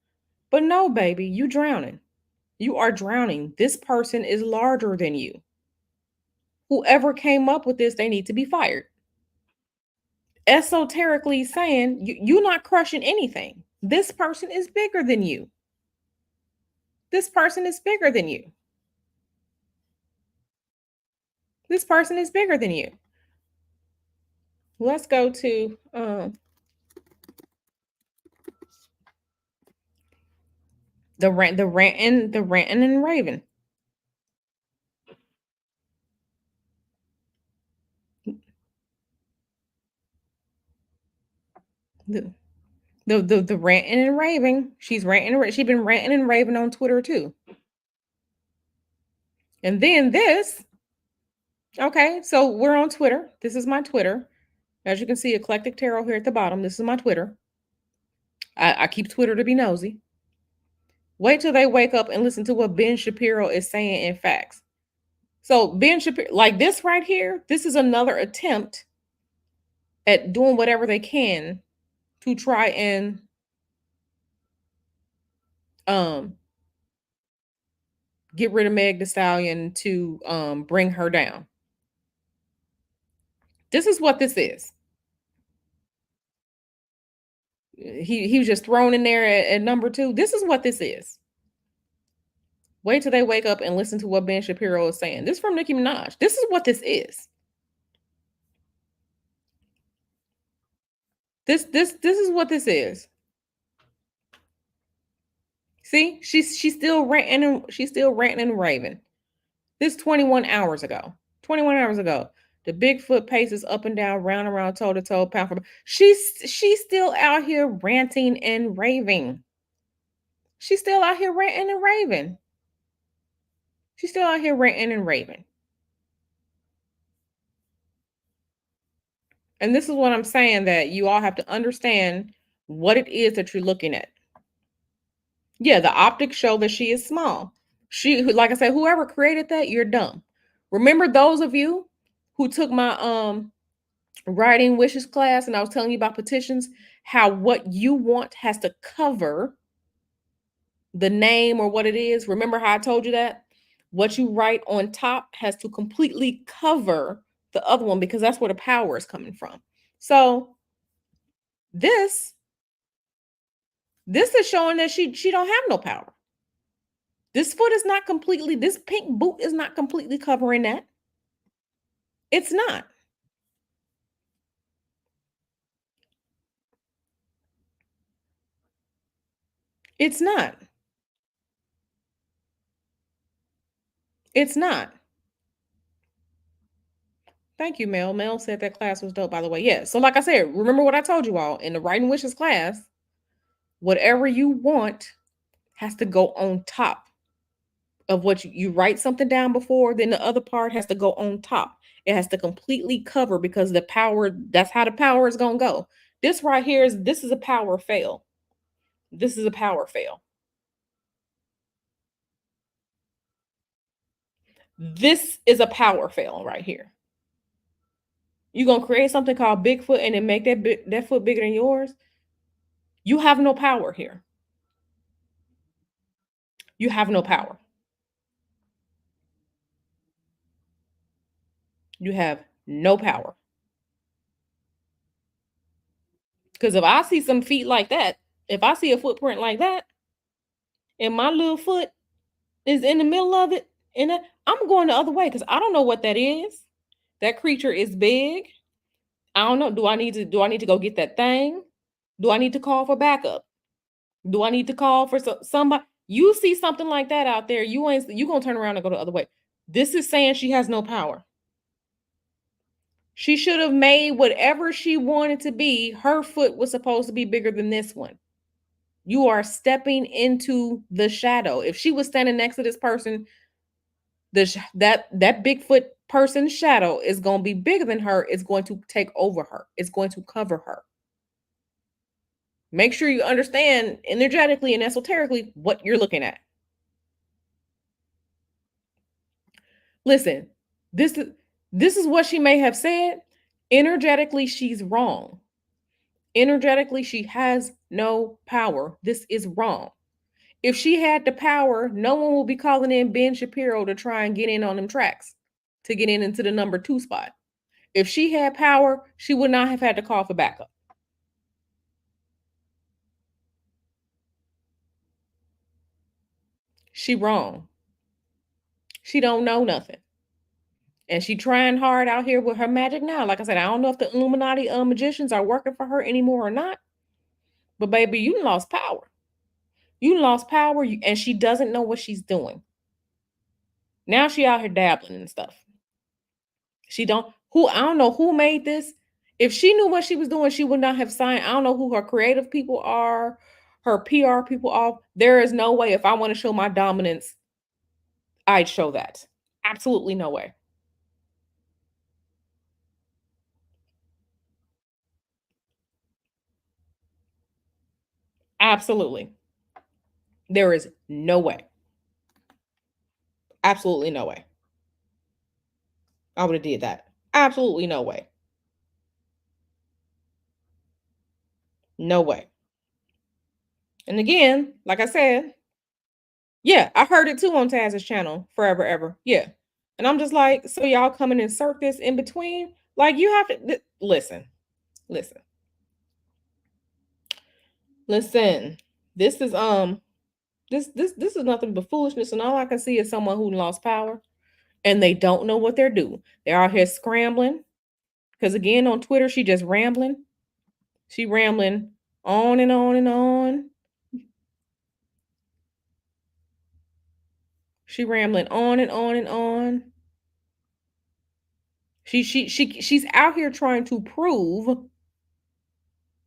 But no, baby, you drowning. You are drowning. This person is larger than you. Whoever came up with this, they need to be fired. Esoterically saying you're not crushing anything. This person is bigger than you. This person is bigger than you. This person is bigger than you. Let's go to the ranting and raving. The, the ranting and raving. She's she's been ranting and raving on Twitter too. And then this. Okay, so we're on Twitter. This is my Twitter. As you can see, Eclectic Tarot here at the bottom. This is my Twitter. I keep Twitter to be nosy. Wait till they wake up and listen to what Ben Shapiro is saying in facts. So Ben Shapiro, like this right here, this is another attempt at doing whatever they can to try and get rid of Meg Thee Stallion, to bring her down. This is what this is. He was just thrown in there at number 2. This is what this is. Wait till they wake up and listen to what Ben Shapiro is saying. This is from Nicki Minaj. This is what this is. This is what this is. See, she's still ranting and raving. This 21 hours ago. 21 hours ago. The Bigfoot paces up and down, round and round, toe to toe, pound for pound. She's still out here ranting and raving. She's still out here ranting and raving. She's still out here ranting and raving. And this is what I'm saying, that you all have to understand what it is that you're looking at. Yeah, the optics show that she is small. She, like I said, whoever created that, you're dumb. Remember those of you who took my writing wishes class, and I was telling you about petitions, how what you want has to cover the name or what it is. Remember how I told you that? What you write on top has to completely cover the other one, because that's where the power is coming from. So this is showing that she don't have no power. This foot is not completely, this pink boot is not completely covering that. It's not. It's not. It's not. Thank you, Mel. Mel said that class was dope, by the way. Yeah. So like I said, remember what I told you all in the writing wishes class, whatever you want has to go on top of what you write something down before, then the other part has to go on top. It has to completely cover, because the power, that's how the power is going to go. This right here this is a power fail. This is a power fail. This is a power fail right here. You're going to create something called Bigfoot and then make that foot bigger than yours? You have no power here. You have no power. You have no power. Because if I see some feet like that, if I see a footprint like that, and my little foot is in the middle of it, and I'm going the other way, because I don't know what that is. That creature is big. I don't know. Do I need to go get that thing? Do I need to call for backup? Do I need to call for somebody? You see something like that out there, you gonna turn around and go the other way. This is saying she has no power. She should have made whatever she wanted to be. Her foot was supposed to be bigger than this one. You are stepping into the shadow. If she was standing next to this person, that Bigfoot person's shadow is going to be bigger than her. It's going to take over her. It's going to cover her. Make sure you understand energetically and esoterically what you're looking at. Listen, this is this is what she may have said. Energetically, she's wrong. Energetically, she has no power. This is wrong. If she had the power, no one will be calling in Ben Shapiro to try and get in on them tracks to get in into the number 2 spot. If she had power, she would not have had to call for backup. She wrong. She don't know nothing. And she trying hard out here with her magic now. Like I said, I don't know if the Illuminati magicians are working for her anymore or not. But baby, you lost power. You lost power, and she doesn't know what she's doing. Now she out here dabbling and stuff. She don't who I don't know who made this. If she knew what she was doing, she would not have signed. I don't know who her creative people are, her PR people are. There is no way if I want to show my dominance, I'd show that. Absolutely no way. Absolutely. There is no way. Absolutely no way. I would have did that. Absolutely no way. No way. And again, like I said, yeah, I heard it too on Taz's channel, Forever Ever. Yeah. And I'm just like, so y'all come and insert this in between? Like you have to listen. Listen. Listen. This is this is nothing but foolishness, and all I can see is someone who lost power and they don't know what they're doing. They're out here scrambling. Because again, on Twitter, she just rambling. She rambling on and on and on. She rambling on and on and on. She's out here trying to prove.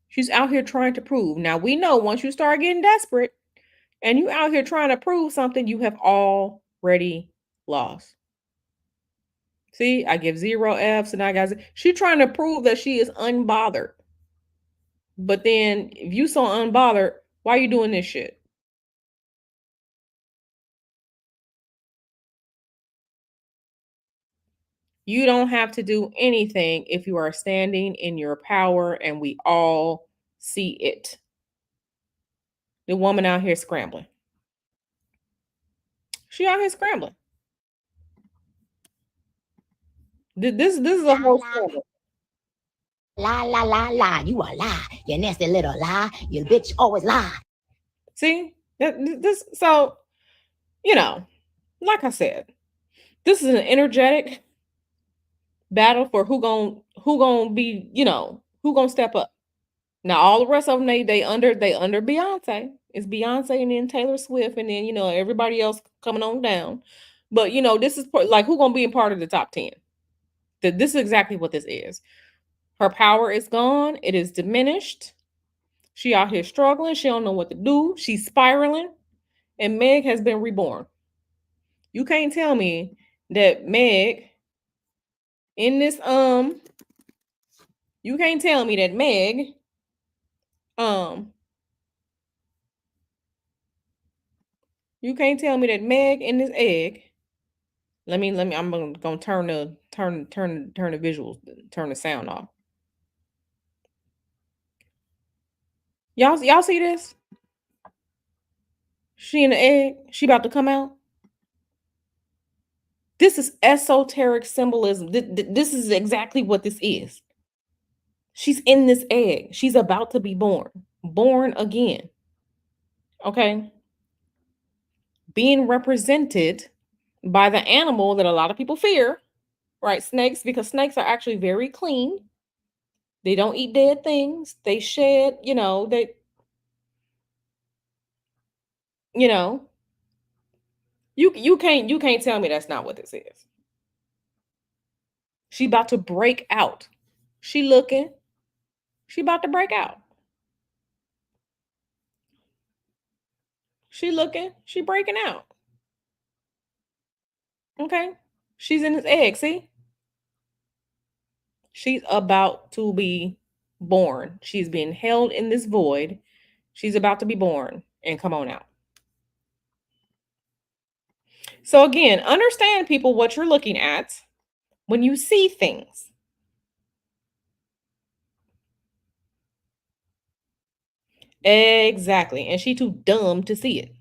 She's out here trying to prove. Now we know once you start getting desperate and you out here trying to prove something, you have already lost. See, I give 0 Fs and I got she trying to prove that she is unbothered. But then if you so unbothered, why are you doing this shit? You don't have to do anything if you are standing in your power and we all see it. The woman out here scrambling. She out here scrambling. This is a whole scramble. Lie, lie, lie, lie. You a lie. You nasty little lie. You bitch always lie. See? This so, like I said, this is an energetic battle for who gonna be, who gonna step up. Now all the rest of them they under Beyonce. It's Beyonce and then Taylor Swift and then everybody else coming on down. But this is like who gonna be in part of the top 10. This is exactly what this is. Her power is gone. It is diminished. She out here struggling. She don't know what to do. She's spiraling. And Meg has been reborn. You can't tell me that Meg in this you can't tell me that Meg um you can't tell me that Meg in this egg. Let me I'm gonna turn the visuals, turn the sound off. Y'all see this? She in the egg. She about to come out. This is esoteric symbolism. This is exactly what this is. She's in this egg. She's about to be born again. Okay. Being represented by the animal that a lot of people fear, right? Snakes, because snakes are actually very clean. They don't eat dead things. They shed, you know, you can't tell me that's not what this is. She about to break out. She looking. She about to break out. She looking. She breaking out. Okay. She's in his egg. See, she's about to be born. She's being held in this void. She's about to be born and come on out. So again, understand people what you're looking at when you see things. Exactly. And she too dumb to see it.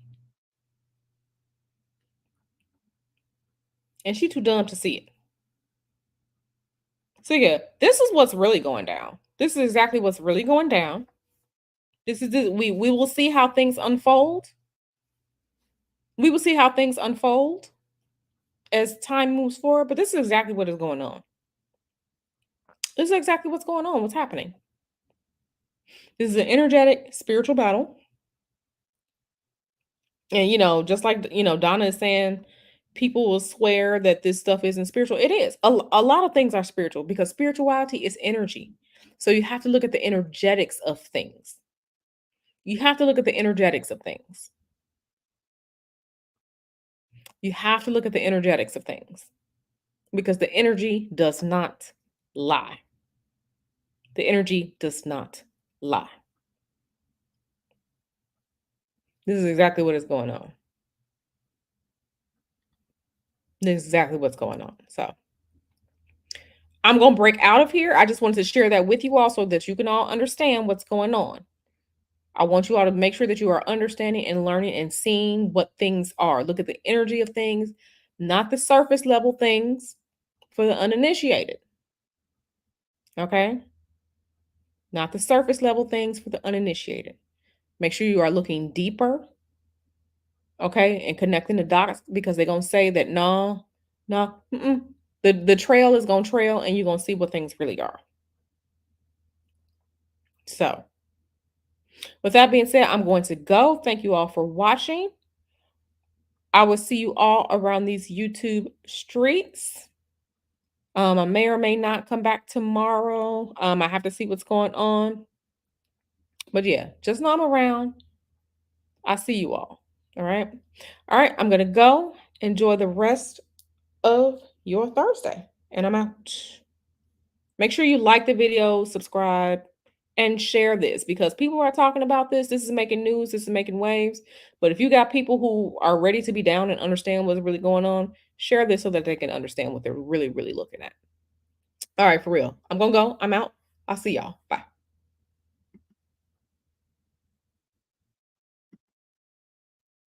And she too dumb to see it. So yeah, this is what's really going down. This is exactly what's really going down. We will see how things unfold. We will see how things unfold as time moves forward, but this is exactly what is going on. This is exactly what's going on, what's happening. This is an energetic spiritual battle. And just like Donna is saying, people will swear that this stuff isn't spiritual. It is. A lot of things are spiritual because spirituality is energy. So you have to look at the energetics of things. You have to look at the energetics of things. You have to look at the energetics of things because the energy does not lie. The energy does not lie. This is exactly what is going on. This is exactly what's going on. So I'm going to break out of here. I just wanted to share that with you all so that you can all understand what's going on. I want you all to make sure that you are understanding and learning and seeing what things are. Look at the energy of things, not the surface level things for the uninitiated. Okay? Not the surface level things for the uninitiated. Make sure you are looking deeper, okay, and connecting the dots because they're gonna say that no, no, the trail is gonna trail, and you're gonna see what things really are. So, with that being said, I'm going to go. Thank you all for watching. I will see you all around these YouTube streets. I may or may not come back tomorrow. I have to see what's going on. But yeah, just know I'm around. I see you all. All right. All right. I'm going to go. Enjoy the rest of your Thursday. And I'm out. Make sure you like the video, subscribe, and share this because people are talking about this. This is making news. This is making waves. But if you got people who are ready to be down and understand what's really going on, share this so that they can understand what they're really, really looking at. All right, for real. I'm going to go. I'm out. I'll see y'all. Bye.